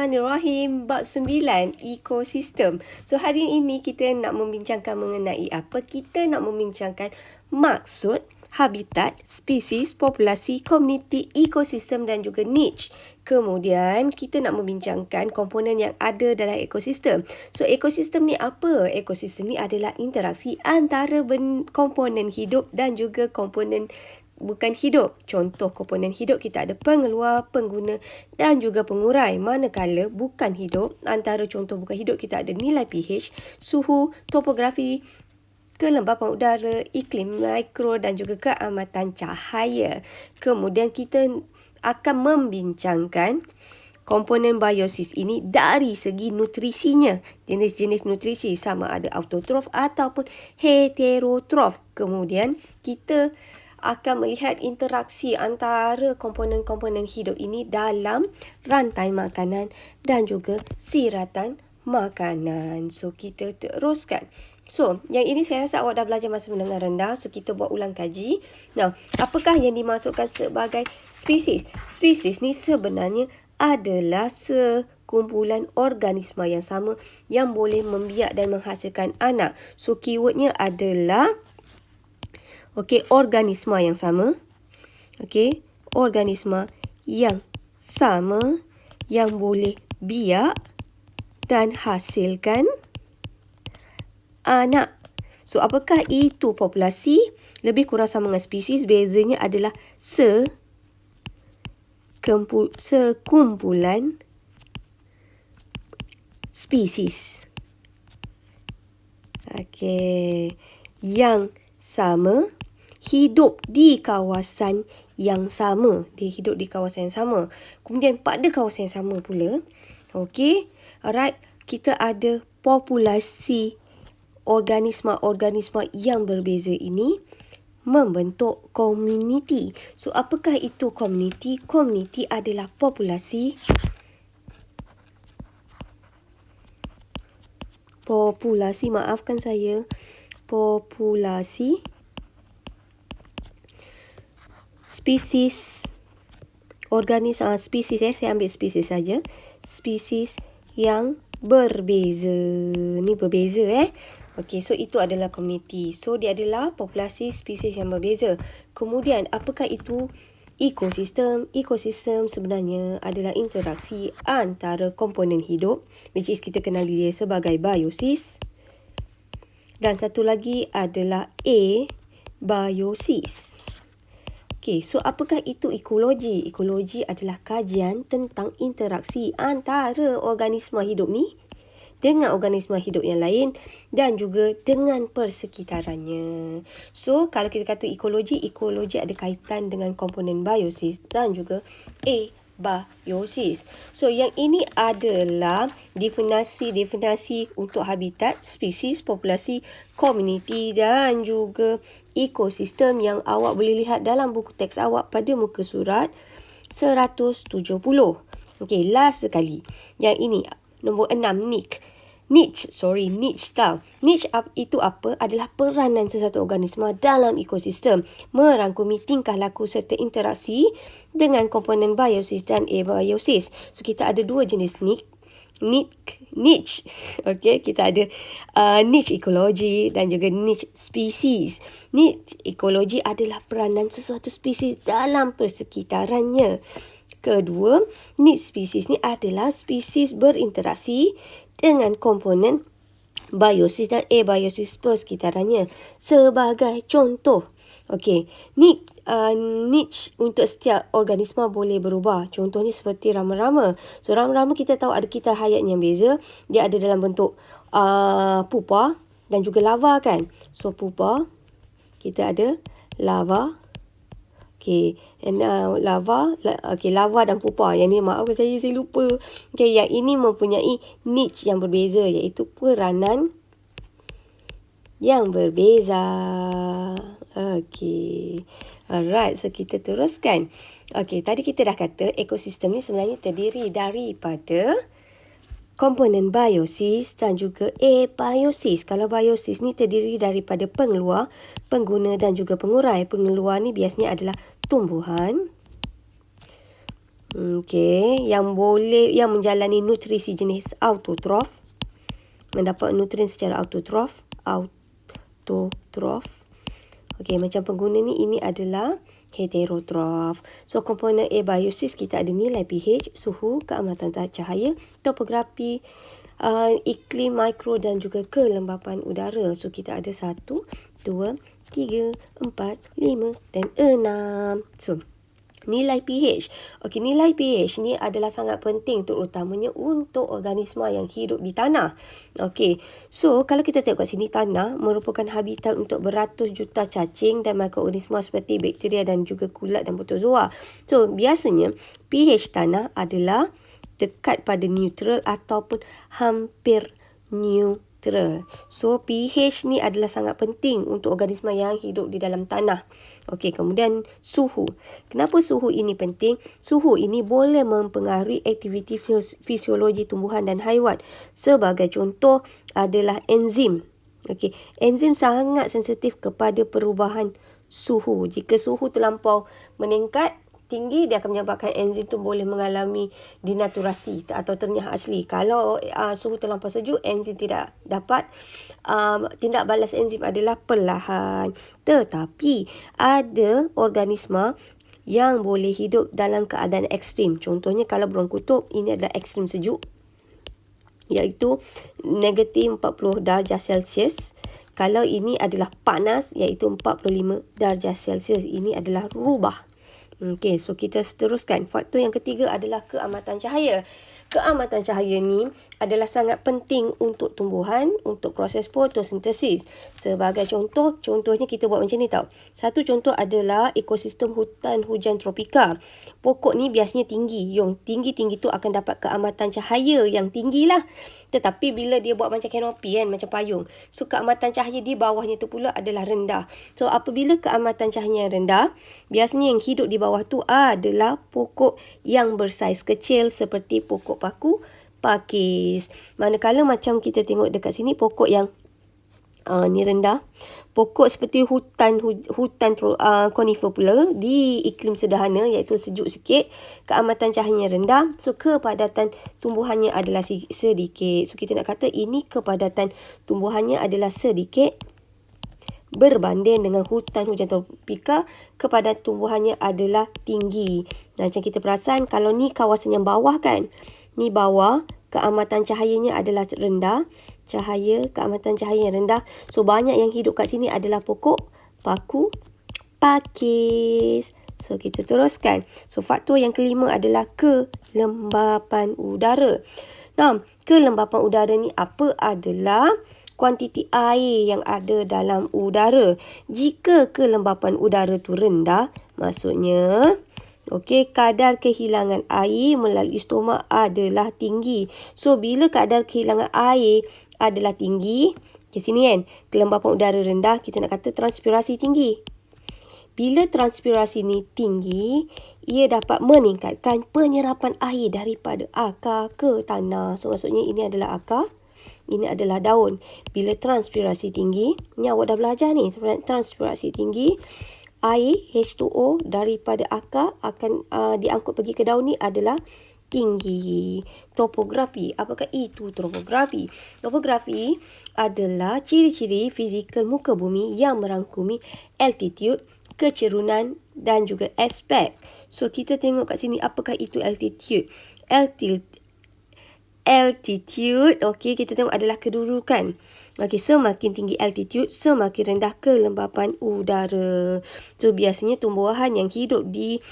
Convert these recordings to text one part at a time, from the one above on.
Bismillahirrahmanirrahim. Bab 9, ekosistem. So, hari ini kita nak membincangkan mengenai apa? Kita nak membincangkan maksud, habitat, spesies, populasi, komuniti, ekosistem dan juga niche. Kemudian, kita nak membincangkan komponen yang ada dalam ekosistem. So, ekosistem ni apa? Ekosistem ni adalah interaksi antara komponen hidup dan juga komponen bukan hidup. Contoh komponen hidup kita ada pengeluar, pengguna dan juga pengurai. Manakala bukan hidup, antara contoh bukan hidup kita ada nilai pH, suhu, topografi, kelembapan udara, iklim mikro dan juga keamatan cahaya. Kemudian kita akan membincangkan komponen biosis ini dari segi nutrisinya. Jenis-jenis nutrisi sama ada autotrof ataupun heterotrof. Kemudian kita akan melihat interaksi antara komponen-komponen hidup ini dalam rantai makanan dan juga siratan makanan. So, kita teruskan. So, yang ini saya rasa awak dah belajar masa menengah rendah. So, kita buat ulang kaji. Now, apakah yang dimasukkan sebagai spesies? Spesies ni sebenarnya adalah sekumpulan organisma yang sama yang boleh membiak dan menghasilkan anak. So, keywordnya adalah organisma yang sama. Organisma yang sama yang boleh biak dan hasilkan anak. So, apakah itu populasi? Lebih kurang sama dengan spesies. Bezanya adalah sekumpulan spesies. Yang sama, hidup di kawasan yang sama. Dia hidup di kawasan yang sama. Kemudian pada kawasan yang sama pula. Alright. Kita ada populasi organisma-organisma yang berbeza ini membentuk komuniti. So, apakah itu komuniti? Komuniti adalah populasi spesies saya ambil spesies saja. Spesies yang berbeza. Ni berbeza so itu adalah komuniti. So, dia adalah populasi spesies yang berbeza. Kemudian, apakah itu ekosistem? Ekosistem sebenarnya adalah interaksi antara komponen hidup, which is kita kenali dia sebagai biosis. Dan satu lagi adalah abiosis. So apakah itu ekologi? Ekologi adalah kajian tentang interaksi antara organisma hidup ni dengan organisma hidup yang lain dan juga dengan persekitarannya. So, kalau kita kata ekologi ada kaitan dengan komponen biosis dan juga abiosis. So, yang ini adalah definisi untuk habitat, spesies, populasi, komuniti dan juga ekosistem yang awak boleh lihat dalam buku teks awak pada muka surat 170. Last sekali. Yang ini nombor 6, niche itu apa? Adalah peranan sesuatu organisma dalam ekosistem, merangkumi tingkah laku serta interaksi dengan komponen biosis dan abiosis. So, kita ada dua jenis niche. Kita ada niche ekologi dan juga niche spesies. Niche ekologi adalah peranan sesuatu spesies dalam persekitarannya. Kedua, niche spesies ni adalah spesies berinteraksi dengan komponen biosis dan abiosis persekitarannya. Sebagai contoh, niche untuk setiap organisma boleh berubah. Contohnya seperti rama-rama. So, rama-rama kita tahu ada kita hayat yang beza. Dia ada dalam bentuk pupa dan juga lava kan. So, pupa, kita ada lava. Lava dan pupa. Yang ni maaf saya lupa. Yang ini mempunyai niche yang berbeza, iaitu peranan yang berbeza. Alright, so kita teruskan. Tadi kita dah kata ekosistem ni sebenarnya terdiri daripada komponen biosis dan juga abiosis. Kalau biosis ni terdiri daripada pengeluar, pengguna dan juga pengurai. Pengeluar ni biasanya adalah tumbuhan, Okey, yang menjalani nutrisi jenis autotrof, mendapat nutrien secara autotrof. Okey, macam pengguna ni, ini adalah heterotrof. So, komponen abiosis kita ada nilai pH, suhu, keamatan cahaya, topografi, iklim mikro dan juga kelembapan udara. So, kita ada 1, 2, 3, 4, 5 dan 6. So, nilai pH. Okey, nilai pH ni adalah sangat penting terutamanya untuk organisma yang hidup di tanah. Okey, so kalau kita tengok kat sini, tanah merupakan habitat untuk beratus juta cacing dan mikroorganisma seperti bakteria dan juga kulat dan protozoa. So, biasanya pH tanah adalah dekat pada neutral ataupun hampir neutral. So, pH ni adalah sangat penting untuk organisma yang hidup di dalam tanah. Okey, kemudian suhu. Kenapa suhu ini penting? Suhu ini boleh mempengaruhi aktiviti fisiologi tumbuhan dan haiwan. Sebagai contoh adalah enzim. Okey, enzim sangat sensitif kepada perubahan suhu. Jika suhu terlampau meningkat, tinggi, dia akan menyebabkan enzim tu boleh mengalami denaturasi atau ternyah asli. Kalau suhu terlampau sejuk, enzim tidak dapat, tindak balas enzim adalah perlahan. Tetapi ada organisma yang boleh hidup dalam keadaan ekstrim. Contohnya kalau burung kutub, ini adalah ekstrim sejuk, iaitu negatif 40 darjah Celsius. Kalau ini adalah panas, iaitu 45 darjah Celsius. Ini adalah rubah. Okey, so kita seteruskan. Faktor yang ketiga adalah keamatan cahaya. Keamatan cahaya ni adalah sangat penting untuk tumbuhan, untuk proses fotosintesis. Sebagai contohnya kita buat macam ni tau. Satu contoh adalah ekosistem hutan hujan tropika. Pokok ni biasanya tinggi. Yang tinggi-tinggi tu akan dapat keamatan cahaya yang tinggi lah. Tetapi bila dia buat macam kanopi kan, macam payung, so keamatan cahaya di bawahnya tu pula adalah rendah. So, apabila keamatan cahaya yang rendah, biasanya yang hidup di bawah tu adalah pokok yang bersaiz kecil seperti pokok paku pakis. Manakala macam kita tengok dekat sini, pokok yang ni rendah. Pokok seperti hutan konifer pula di iklim sederhana, iaitu sejuk sikit, keamatan cahayanya rendah. So, kepadatan tumbuhannya adalah sedikit. So, kita nak kata ini kepadatan tumbuhannya adalah sedikit berbanding dengan hutan hujan tropika, kepadatan tumbuhannya adalah tinggi. Macam kita perasan, kalau ni kawasan yang bawah kan, ni bawah, keamatan cahayanya adalah rendah. Keamatan cahaya yang rendah. So, banyak yang hidup kat sini adalah pokok paku pakis. So, kita teruskan. So, faktor yang kelima adalah kelembapan udara. Nah, kelembapan udara ni apa adalah kuantiti air yang ada dalam udara. Jika kelembapan udara tu rendah, maksudnya okey, kadar kehilangan air melalui stomak adalah tinggi. So, bila kadar kehilangan air adalah tinggi, di sini kan, kelembapan udara rendah, kita nak kata transpirasi tinggi. Bila transpirasi ni tinggi, ia dapat meningkatkan penyerapan air daripada akar ke tanah. So, maksudnya ini adalah akar, ini adalah daun. Bila transpirasi tinggi, ni awak dah belajar ni, transpirasi tinggi, air H2O daripada akar akan diangkut pergi ke daun ni adalah tinggi. Topografi. Apakah itu topografi? Topografi adalah ciri-ciri fizikal muka bumi yang merangkumi altitude, kecerunan dan juga aspek. So, kita tengok kat sini apakah itu altitude. Altitude, okey, kita tengok adalah kedudukan. Okey, semakin tinggi altitude, semakin rendah kelembapan udara. So, biasanya tumbuhan yang hidup di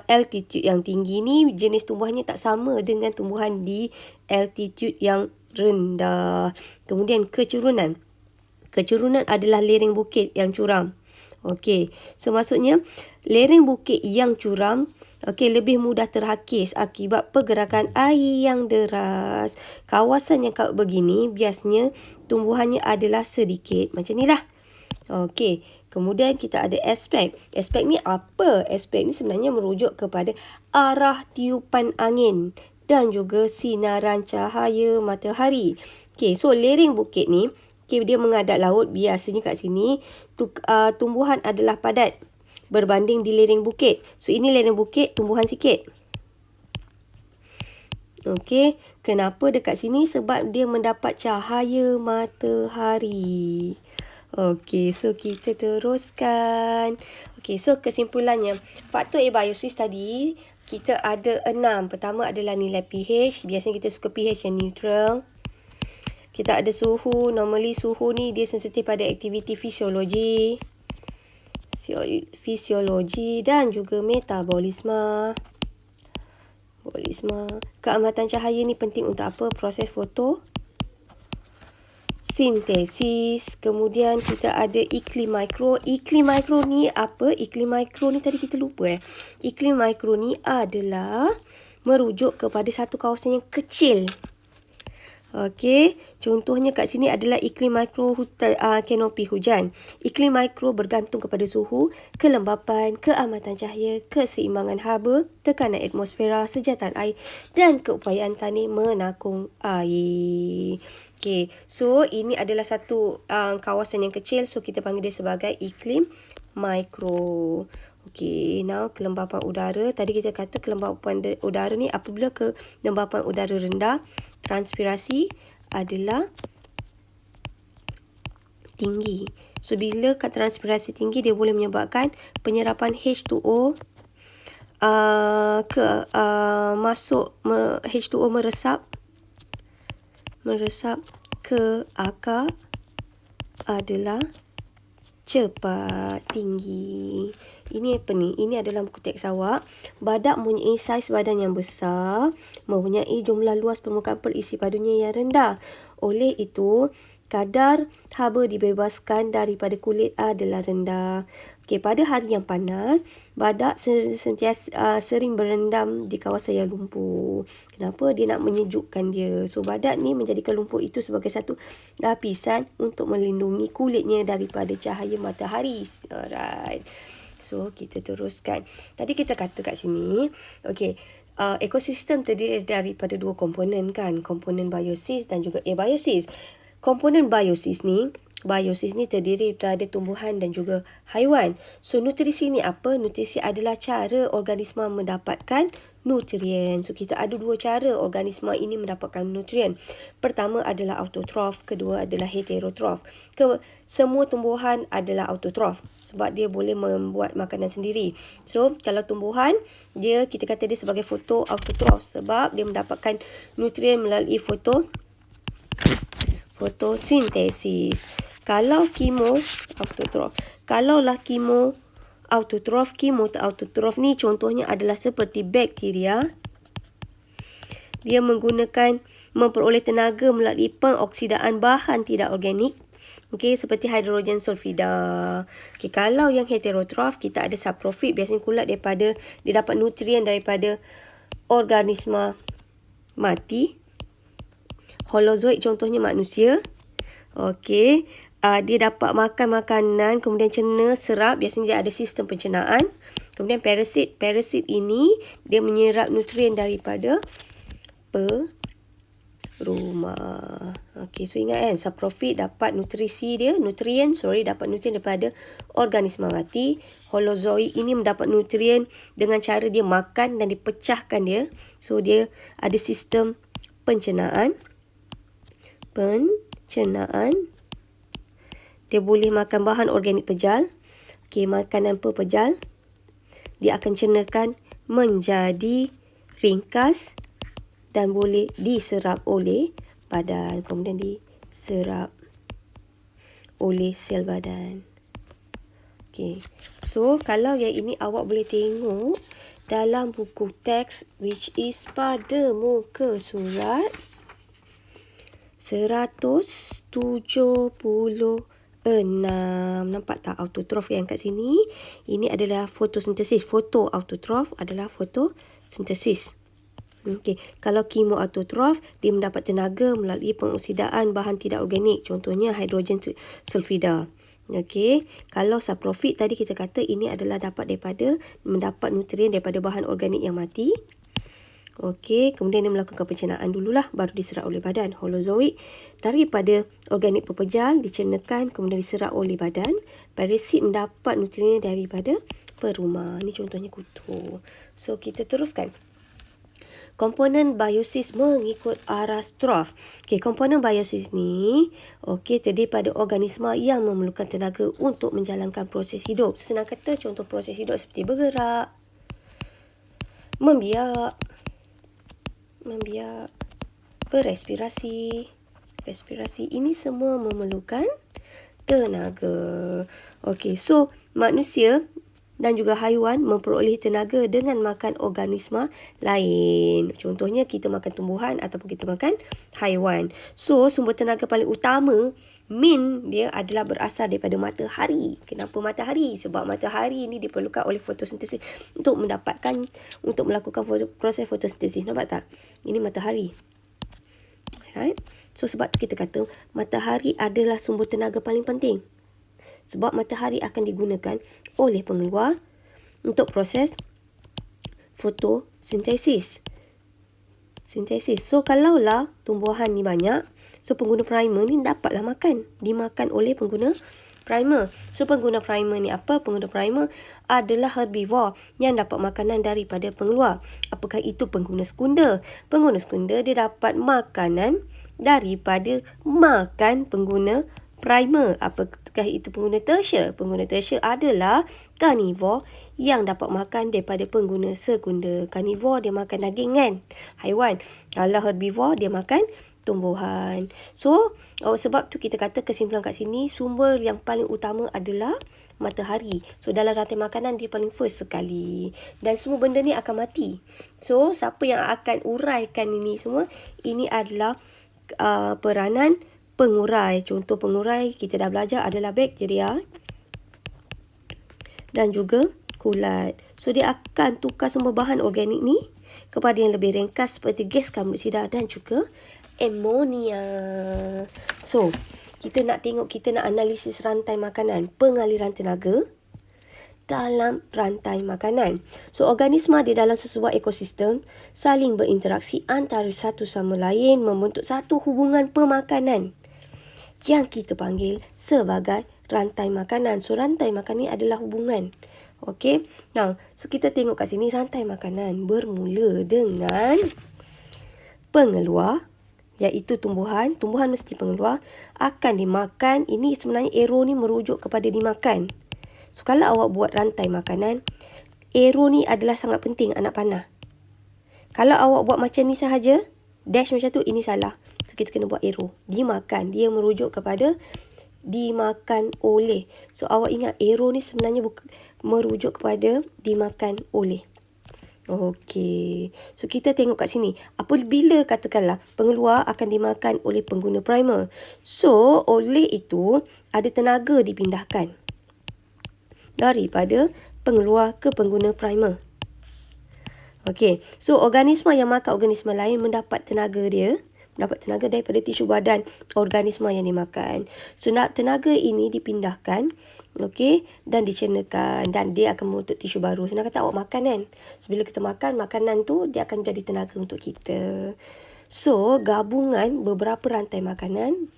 altitude yang tinggi ni, jenis tumbuhannya tak sama dengan tumbuhan di altitude yang rendah. Kemudian kecerunan. Kecerunan adalah lereng bukit yang curam. Okey, so maksudnya lereng bukit yang curam lebih mudah terhakis akibat pergerakan air yang deras. Kawasan yang kaut begini biasanya tumbuhannya adalah sedikit. Macam ni lah. Okey, kemudian kita ada aspek. Aspek ni apa? Aspek ni sebenarnya merujuk kepada arah tiupan angin dan juga sinaran cahaya matahari. Okey, so lereng bukit ni, dia menghadap laut. Biasanya kat sini tumbuhan adalah padat berbanding di lereng bukit. So, ini lereng bukit, tumbuhan sikit. Okey, kenapa dekat sini? Sebab dia mendapat cahaya matahari. Okey, so kita teruskan. Okey, so kesimpulannya, faktor abiosis tadi kita ada 6. Pertama adalah nilai pH. Biasanya kita suka pH yang neutral. Kita ada suhu. Normally suhu ni dia sensitif pada aktiviti fisiologi dan juga metabolisme. Keamatan cahaya ni penting untuk apa? Proses fotosintesis. Kemudian kita ada iklim mikro. Iklim mikro ni apa? Iklim mikro ni tadi kita lupa. Iklim mikro ni adalah merujuk kepada satu kawasan yang kecil. Okey, contohnya kat sini adalah iklim mikro kanopi hujan. Iklim mikro bergantung kepada suhu, kelembapan, keamatan cahaya, keseimbangan haba, tekanan atmosfera, sejatan air dan keupayaan tanah menakung air. Okey, so ini adalah satu kawasan yang kecil, so kita panggil dia sebagai iklim mikro. Okey, now kelembapan udara. Tadi kita kata kelembapan udara ni apabila kelembapan udara rendah, transpirasi adalah tinggi. So, bila transpirasi tinggi, dia boleh menyebabkan penyerapan H2O H2O meresap ke akar adalah cepat, tinggi. Ini apa ni? Ini adalah buku teks awak. Badak mempunyai saiz badan yang besar, mempunyai jumlah luas permukaan perisi padunya yang rendah. Oleh itu, kadar haba dibebaskan daripada kulit adalah rendah. Okey, pada hari yang panas, badak sentiasa sering berendam di kawasan yang lumpur. Kenapa? Dia nak menyejukkan dia. So, badak ni menjadikan lumpur itu sebagai satu lapisan untuk melindungi kulitnya daripada cahaya matahari. Alright. So, kita teruskan. Tadi kita kata kat sini, okey, ekosistem terdiri daripada dua komponen kan, komponen biosis dan juga abiosis. Komponen biosis ni terdiri daripada tumbuhan dan juga haiwan. So, nutrisi ni apa? Nutrisi adalah cara organisma mendapatkan nutrien. So, kita ada dua cara organisma ini mendapatkan nutrien. Pertama adalah autotrof, kedua adalah heterotrof. Semua tumbuhan adalah autotrof sebab dia boleh membuat makanan sendiri. So, kalau tumbuhan, kita kata dia sebagai autotrof sebab dia mendapatkan nutrien melalui fotosintesis. Kalau autotrof. Kalaulah autotrof ni contohnya adalah seperti bakteria. Dia memperoleh tenaga melalui pengoksidaan bahan tidak organik. Okey, seperti hidrogen sulfida. Okey, kalau yang heterotrof, kita ada saprofit. Biasanya kulat dia dapat nutrien daripada organisma mati. Holozoik contohnya manusia. Okey, dia dapat makan makanan, kemudian cerna, serap. Biasanya dia ada sistem pencernaan. Kemudian parasit. Parasit ini dia menyerap nutrien daripada rumah. Okey, so ingat kan, saprofit dapat nutrien daripada organisma mati. Holozoik ini mendapat nutrien dengan cara dia makan dan dipecahkan dia. So, dia ada sistem pencernaan. Dia boleh makan bahan organik pejal. Okey, makanan pejal dia akan cernakan menjadi ringkas dan boleh diserap oleh badan. Kemudian diserap oleh sel badan. Okey, so kalau yang ini awak boleh tengok dalam buku teks, which is pada muka surat 176. Nampak tak autotrof yang kat sini? Ini adalah fotosintesis. Autotrof adalah fotosintesis. Okey, kalau autotrof, dia mendapat tenaga melalui pengoksidaan bahan tidak organik. Contohnya hidrogen sulfida. Okey, kalau saprofit tadi kita kata ini adalah mendapat nutrien daripada bahan organik yang mati. Okey, kemudian dia melakukan pencernaan dululah, baru diserap oleh badan. Holozoik daripada organik pepejal dicernakan, kemudian diserap oleh badan. Parasit mendapat nutrien daripada perumah. Ini contohnya kutu. So, kita teruskan. komponen biosis mengikut arah Stroff. Okey, komponen biosis ni terdiri pada organisma yang memerlukan tenaga untuk menjalankan proses hidup. Senang kata, contoh proses hidup seperti bergerak, membiak, berrespirasi. Respirasi ini semua memerlukan tenaga. Okey, so manusia dan juga haiwan memperoleh tenaga dengan makan organisma lain. Contohnya kita makan tumbuhan ataupun kita makan haiwan. So sumber tenaga paling utama dia adalah berasal daripada matahari. Kenapa matahari? Sebab matahari ini diperlukan oleh fotosintesis untuk melakukan proses fotosintesis. Nampak tak? Ini matahari. Alright. So sebab tu kita kata matahari adalah sumber tenaga paling penting. Sebab matahari akan digunakan oleh pengeluar untuk proses fotosintesis. So kalaulah tumbuhan ni banyak, so pengguna primer ni dapatlah dimakan oleh pengguna primer. So pengguna primer ni apa? Pengguna primer adalah herbivore yang dapat makanan daripada pengeluar. Apakah itu pengguna sekunda? Pengguna sekunda dia dapat makanan daripada makan pengguna primer. Apakah itu pengguna tertiary? Pengguna tertiary adalah karnivor yang dapat makan daripada pengguna sekunda. Karnivor dia makan daging kan, haiwan. Kalau herbivore dia makan tumbuhan. So sebab tu kita kata kesimpulan kat sini, sumber yang paling utama adalah matahari. So dalam rantai makanan dia paling first sekali. Dan semua benda ni akan mati. So siapa yang akan uraikan ini semua? Ini adalah peranan pengurai. Contoh pengurai kita dah belajar adalah bakteria dan juga kulat. So dia akan tukar sumber bahan organik ni kepada yang lebih ringkas seperti gas karbon dioksida dan juga amonia. So kita nak analisis rantai makanan, pengaliran tenaga dalam rantai makanan. So organisma di dalam sesebuah ekosistem saling berinteraksi antara satu sama lain membentuk satu hubungan pemakanan yang kita panggil sebagai rantai makanan. So rantai makanan ni adalah hubungan. Okey. Now, so kita tengok kat sini rantai makanan bermula dengan pengeluar, iaitu tumbuhan. Tumbuhan mesti pengeluar, akan dimakan. Ini sebenarnya arrow ni merujuk kepada dimakan. So kalau awak buat rantai makanan, arrow ni adalah sangat penting, anak panah. Kalau awak buat macam ni sahaja, dash macam tu, ini salah. So kita kena buat arrow. Dimakan. Dia merujuk kepada dimakan oleh. So awak ingat arrow ni sebenarnya merujuk kepada dimakan oleh. Okey. So kita tengok kat sini. Apabila katakanlah pengeluar akan dimakan oleh pengguna primer. So oleh itu ada tenaga dipindahkan daripada pengeluar ke pengguna primer. Okey. So organisma yang makan organisma lain mendapat tenaga daripada tisu badan organisma yang dimakan. So tenaga ini dipindahkan, okey, dan dicernakan dan dia akan membentuk tisu baru. Senang kata awak makan kan. So bila kita makan, makanan tu dia akan jadi tenaga untuk kita. So gabungan beberapa rantai makanan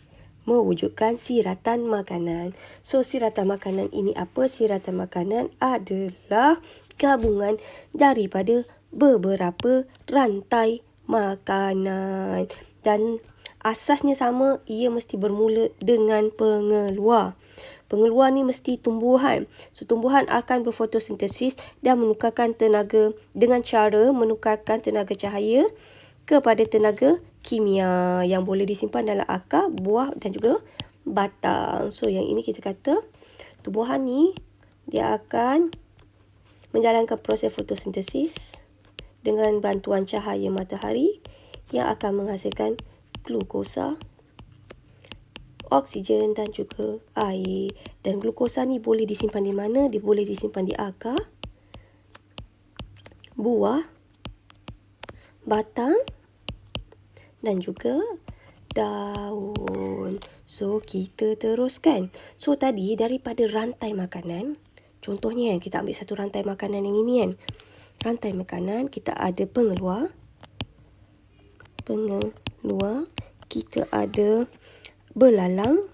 mewujudkan siratan makanan. So siratan makanan ini apa? Siratan makanan adalah gabungan daripada beberapa rantai makanan. Dan asasnya sama, ia mesti bermula dengan pengeluar. Pengeluar ni mesti tumbuhan. So tumbuhan akan berfotosintesis dan menukarkan tenaga dengan cara menukarkan tenaga cahaya kepada tenaga kimia yang boleh disimpan dalam akar, buah dan juga batang. So yang ini kita kata tumbuhan ni dia akan menjalankan proses fotosintesis dengan bantuan cahaya matahari yang akan menghasilkan glukosa, oksigen dan juga air. Dan glukosa ni boleh disimpan di mana? Dia boleh disimpan di akar, buah, batang dan juga daun. So kita teruskan. So tadi daripada rantai makanan, contohnya kita ambil satu rantai makanan yang ini kan. Rantai makanan kita ada pengeluar, kita ada belalang,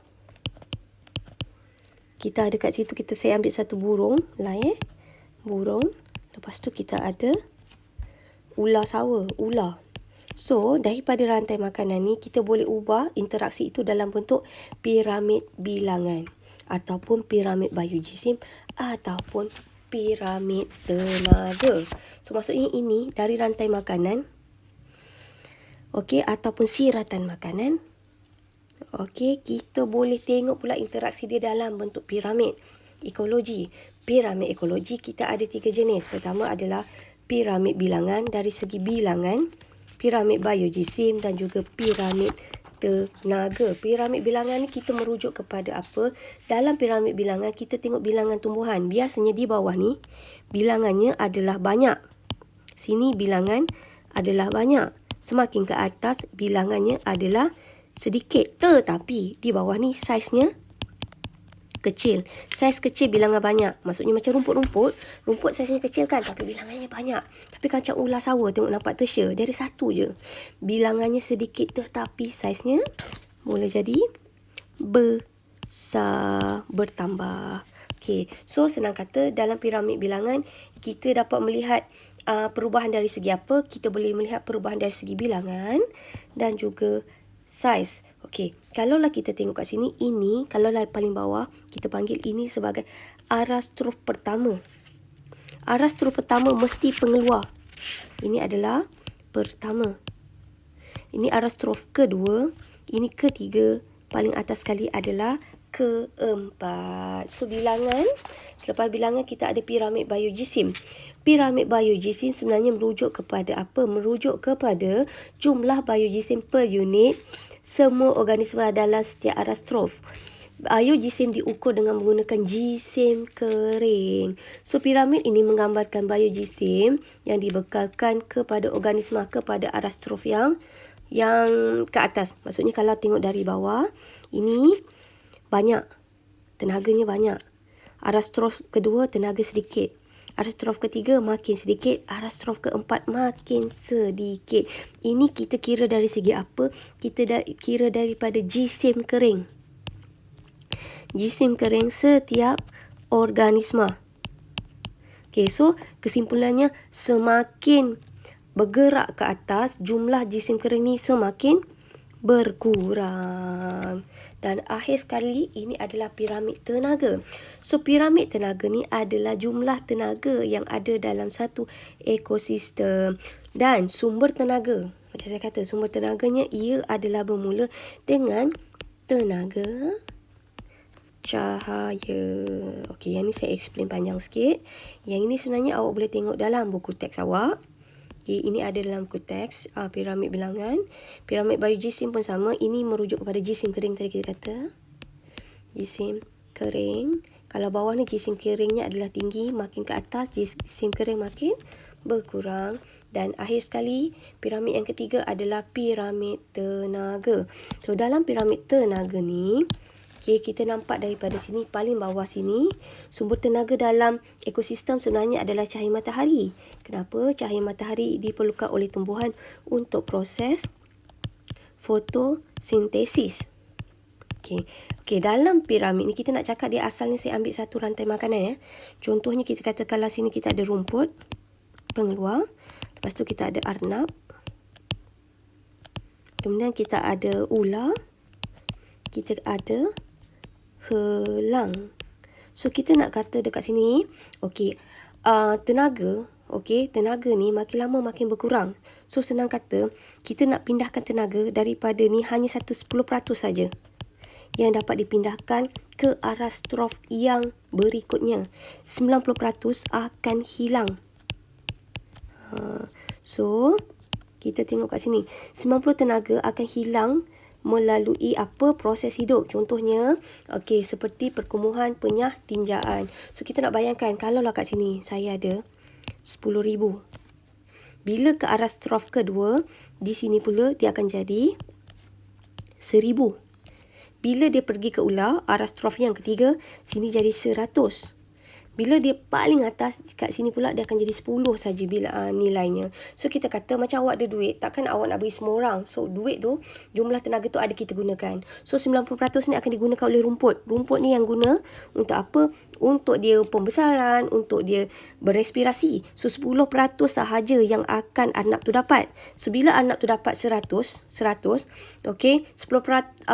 kita ada kat situ, saya ambil satu burung lah burung. Lepas tu kita ada ular sawa, ular. So, daripada rantai makanan ni, kita boleh ubah interaksi itu dalam bentuk piramid bilangan. Ataupun piramid biojisim. Ataupun piramid tenaga. So, maksudnya ini dari rantai makanan. Okey, ataupun siratan makanan. Okey, kita boleh tengok pula interaksi dia dalam bentuk piramid ekologi. Piramid ekologi kita ada 3 jenis. Pertama adalah piramid bilangan dari segi bilangan, piramid biojisim dan juga piramid tenaga. Piramid bilangan ni kita merujuk kepada apa? Dalam piramid bilangan kita tengok bilangan tumbuhan. Biasanya di bawah ni bilangannya adalah banyak. Sini bilangan adalah banyak. Semakin ke atas bilangannya adalah sedikit. Tetapi di bawah ni saiznya kecil. Saiz kecil bilangan banyak. Maksudnya macam rumput-rumput. Rumput saiznya kecil kan, tapi bilangannya banyak. Tapi macam ular sawa, tengok nampak tersia. Dari satu je. Bilangannya sedikit tetapi saiznya boleh jadi besar, bertambah. Okay. So, senang kata dalam piramid bilangan, kita dapat melihat perubahan dari segi apa? Kita boleh melihat perubahan dari segi bilangan dan juga saiz. Okey, kalaulah kita tengok kat sini, ini kalaulah paling bawah, kita panggil ini sebagai aras strof pertama. Aras strof pertama mesti pengeluar. Ini adalah pertama. Ini aras strof kedua, ini ketiga, paling atas sekali adalah keempat. So, bilangan, selepas bilangan kita ada piramid biojisim. Piramid biojisim sebenarnya merujuk kepada apa? Merujuk kepada jumlah biojisim per unit semua organisma dalam setiap aras strof. Biojisim diukur dengan menggunakan jisim kering. So, piramid ini menggambarkan biojisim yang dibekalkan kepada organisma kepada aras strof yang ke atas. Maksudnya kalau tengok dari bawah, ini banyak. Tenaganya banyak. Aras strof kedua tenaga sedikit. Aras strof ketiga makin sedikit. Aras strof keempat makin sedikit. Ini kita kira dari segi apa? Kita kira daripada jisim kering. Jisim kering setiap organisma. Okay, so kesimpulannya semakin bergerak ke atas, jumlah jisim kering ni semakin berkurang. Dan akhir sekali, ini adalah piramid tenaga. So, piramid tenaga ni adalah jumlah tenaga yang ada dalam satu ekosistem. Dan sumber tenaga, macam saya kata, sumber tenaganya ia adalah bermula dengan tenaga cahaya. Okey, yang ni saya explain panjang sikit. Yang ini sebenarnya awak boleh tengok dalam buku teks awak. Okay, ini ada dalam buku teks piramid bilangan. Piramid biojisim pun sama. Ini merujuk kepada jisim kering tadi kita kata. Jisim kering. Kalau bawah ni jisim keringnya adalah tinggi. Makin ke atas jisim kering makin berkurang. Dan akhir sekali piramid yang ketiga adalah piramid tenaga. So, dalam piramid tenaga ni, okay, kita nampak daripada sini, paling bawah sini, sumber tenaga dalam ekosistem sebenarnya adalah cahaya matahari. Kenapa? Cahaya matahari diperlukan oleh tumbuhan untuk proses fotosintesis. Okay, dalam piramid ni kita nak cakap dia asalnya saya ambil satu rantai makanan ya. Contohnya kita kata kalau sini kita ada rumput pengeluar, lepas tu kita ada arnab, kemudian kita ada ular, kita ada helang. So, kita nak kata dekat sini, okey, tenaga, okey, tenaga ni makin lama makin berkurang. So, senang kata, kita nak pindahkan tenaga daripada ni hanya 10% saja yang dapat dipindahkan ke aras strof yang berikutnya. 90% akan hilang. So, kita tengok kat sini. 90 tenaga akan hilang melalui apa? Proses hidup. Contohnya, okey, seperti perkumuhan, penyah, tinjaan. So, kita nak bayangkan, kalau lah kat sini, saya ada 10,000. Bila ke arah strof kedua, di sini pula dia akan jadi 1,000. Bila dia pergi ke ular, arah strof yang ketiga, sini jadi 100. Bila dia paling atas, kat sini pula dia akan jadi 10 saja bila nilainya. So kita kata macam awak ada duit, takkan awak nak bagi semua orang. So duit tu, jumlah tenaga tu ada kita gunakan. So 90% ni akan digunakan oleh rumput. Rumput ni yang guna untuk apa? Untuk dia pembesaran, untuk dia berespirasi. So 10% sahaja yang akan anak tu dapat. So bila anak tu dapat 100, okey, 90%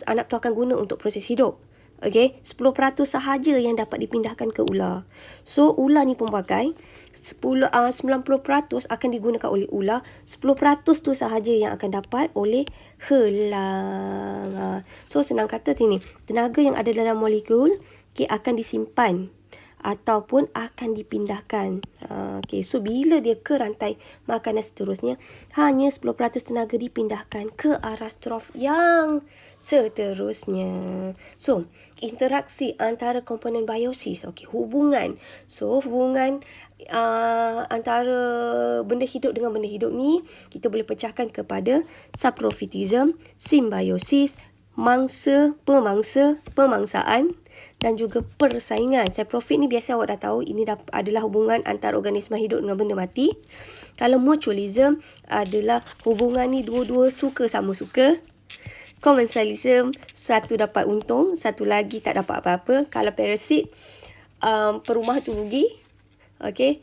anak tu akan guna untuk proses hidup. Okey, 10% sahaja yang dapat dipindahkan ke ular. So ular ni pemakai 90% akan digunakan oleh ular, 10% tu sahaja yang akan dapat oleh helang. So senang kata sini, tenaga yang ada dalam molekul akan disimpan ataupun akan dipindahkan. Okay, so bila dia ke rantai makanan seterusnya, hanya 10% tenaga dipindahkan ke arah strof yang seterusnya. So, interaksi antara komponen biosis, okay, hubungan. So, hubungan antara benda hidup dengan benda hidup ni, kita boleh pecahkan kepada saprofitism, simbiosis, pemangsaan, dan juga persaingan. Saprofit ni biasa awak dah tahu, ini adalah hubungan antara organisma hidup dengan benda mati. Kalau mutualism adalah hubungan ni dua-dua suka sama suka. Commensalism, satu dapat untung, satu lagi tak dapat apa-apa. Kalau parasit, perumah tu rugi. Okey.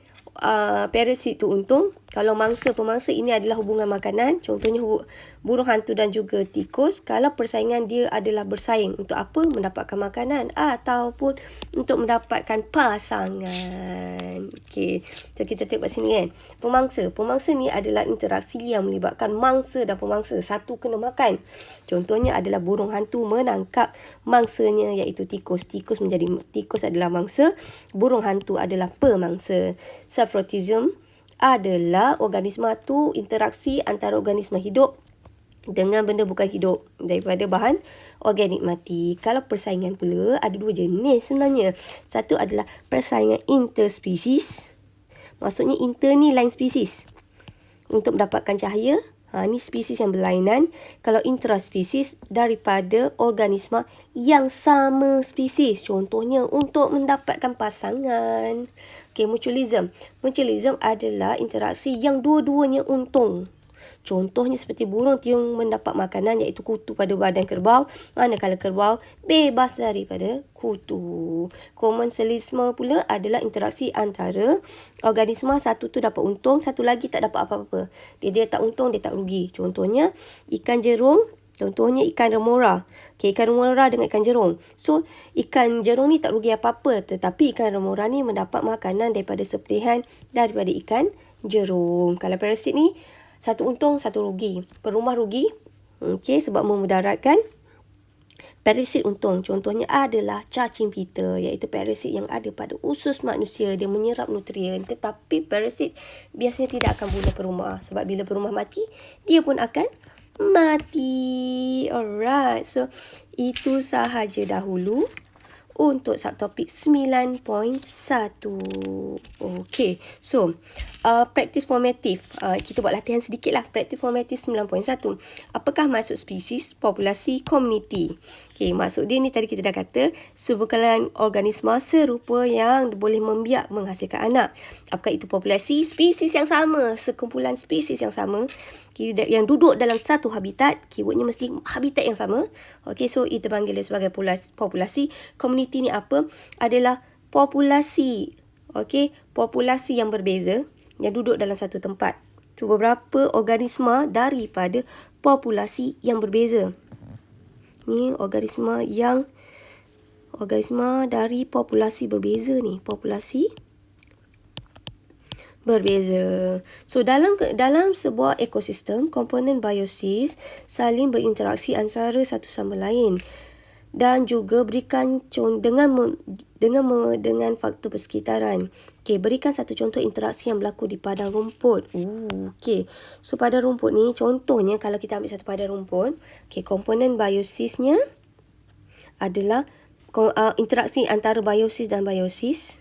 Parasit tu untung. Kalau mangsa-pemangsa, ini adalah hubungan makanan. Contohnya burung hantu dan juga tikus. Kalau persaingan, dia adalah bersaing. Untuk apa? Mendapatkan makanan ataupun untuk mendapatkan pasangan. Okey. So kita tengok kat sini kan. Pemangsa ni adalah interaksi yang melibatkan mangsa dan pemangsa. Satu kena makan. Contohnya adalah burung hantu menangkap mangsanya iaitu tikus. Tikus adalah mangsa. Burung hantu adalah pemangsa. Saprotism adalah organisma tu interaksi antara organisma hidup dengan benda bukan hidup daripada bahan organik mati. Kalau persaingan pula ada dua jenis sebenarnya. Satu adalah persaingan interspesies. Maksudnya inter ni lain spesies. Untuk mendapatkan cahaya, ni spesies yang berlainan. Kalau intraspesies daripada organisma yang sama spesies. Contohnya untuk mendapatkan pasangan. Okay, mutualism. Mutualism adalah interaksi yang dua-duanya untung. Contohnya seperti burung tiung mendapat makanan iaitu kutu pada badan kerbau. Manakala kerbau bebas daripada kutu. Commensalisme pula adalah interaksi antara organisma. Satu tu dapat untung, satu lagi tak dapat apa-apa. Dia tak untung, dia tak rugi. Contohnya ikan jerung. Contohnya ikan remora. Okay, ikan remora dengan ikan jerung. So, ikan jerung ni tak rugi apa-apa. Tetapi ikan remora ni mendapat makanan daripada sepelihan daripada ikan jerung. Kalau parasit ni, satu untung, satu rugi. Perumah rugi. Okay, sebab memudaratkan. Parasit untung. Contohnya adalah cacing pita. Iaitu parasit yang ada pada usus manusia. Dia menyerap nutrien. Tetapi parasit biasanya tidak akan bunuh perumah. Sebab bila perumah mati, dia pun akan mati. Alright. So, itu sahaja dahulu untuk subtopik 9.1. Okay. So, praktis formatif. Kita buat latihan sedikit lah. Praktis formatif 9.1. Apakah maksud spesies, populasi, komuniti? Okay, maksud dia ni tadi kita dah kata, sebuah organisma serupa yang boleh membiak menghasilkan anak. Apakah itu populasi? Spesies yang sama. Sekumpulan spesies yang sama. Yang duduk dalam satu habitat. Keywordnya mesti habitat yang sama. Okay, so itu panggil sebagai populasi. Komuniti ni apa? Adalah populasi. Okay, populasi yang berbeza yang duduk dalam satu tempat. So, beberapa organisma daripada populasi yang berbeza. Ni organisma dari populasi berbeza ni. Populasi berbeza. So, dalam sebuah ekosistem, komponen biosis saling berinteraksi antara satu sama lain. Dan juga berikan dengan faktor persekitaran. Okay, berikan satu contoh interaksi yang berlaku di padang rumput. Okay. So, padang rumput ni, contohnya kalau kita ambil satu padang rumput, okay, komponen biosisnya adalah interaksi antara biosis dan biosis.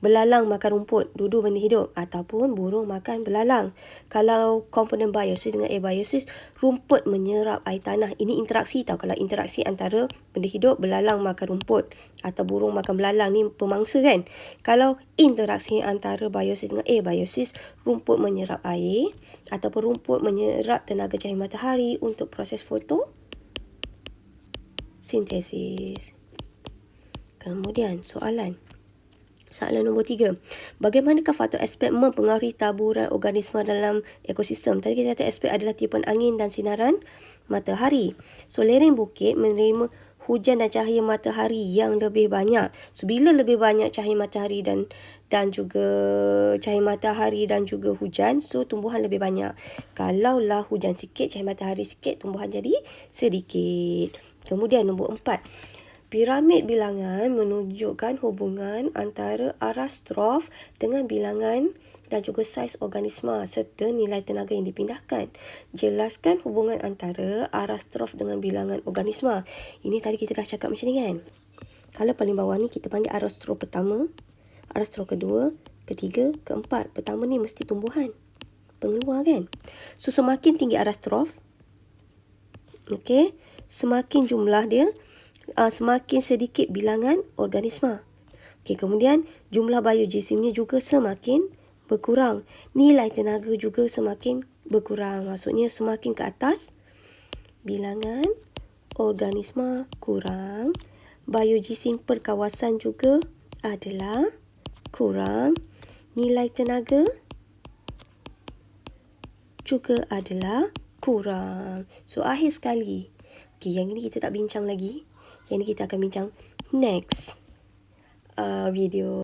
belalang makan rumput, dua-dua benda hidup, ataupun burung makan belalang. Kalau komponen biosis dengan abiosis, rumput menyerap air tanah. Ini interaksi tau. Kalau interaksi antara benda hidup, belalang makan rumput atau burung makan belalang, ni pemangsa kan. Kalau interaksi antara biosis dengan abiosis, rumput menyerap air ataupun rumput menyerap tenaga cahaya matahari untuk proses fotosintesis. Kemudian soalan nombor 3. Bagaimanakah faktor aspek mempengaruhi taburan organisma dalam ekosistem? Tadi kita kata aspek adalah tiupan angin dan sinaran matahari. So, lereng bukit menerima hujan dan cahaya matahari yang lebih banyak. So, bila lebih banyak cahaya matahari dan juga cahaya matahari dan juga hujan, so tumbuhan lebih banyak. Kalaulah hujan sikit, cahaya matahari sikit, tumbuhan jadi sedikit. Kemudian nombor 4. Piramid bilangan menunjukkan hubungan antara arah strof dengan bilangan dan juga saiz organisma serta nilai tenaga yang dipindahkan. Jelaskan hubungan antara arah strof dengan bilangan organisma. Ini tadi kita dah cakap macam ni kan. Kalau paling bawah ni kita panggil arah strof pertama, arah strof kedua, ketiga, keempat. Pertama ni mesti tumbuhan pengeluar kan. So, semakin tinggi arah strof, okey, semakin jumlah dia, semakin sedikit bilangan organisma. Okey, kemudian jumlah biojisimnya juga semakin berkurang. Nilai tenaga juga semakin berkurang. Maksudnya semakin ke atas, bilangan organisma kurang. Biojisim perkawasan juga adalah kurang. Nilai tenaga juga adalah kurang. So, akhir sekali. Okey, yang ini kita tak bincang lagi. Yang ini kita akan bincang next video.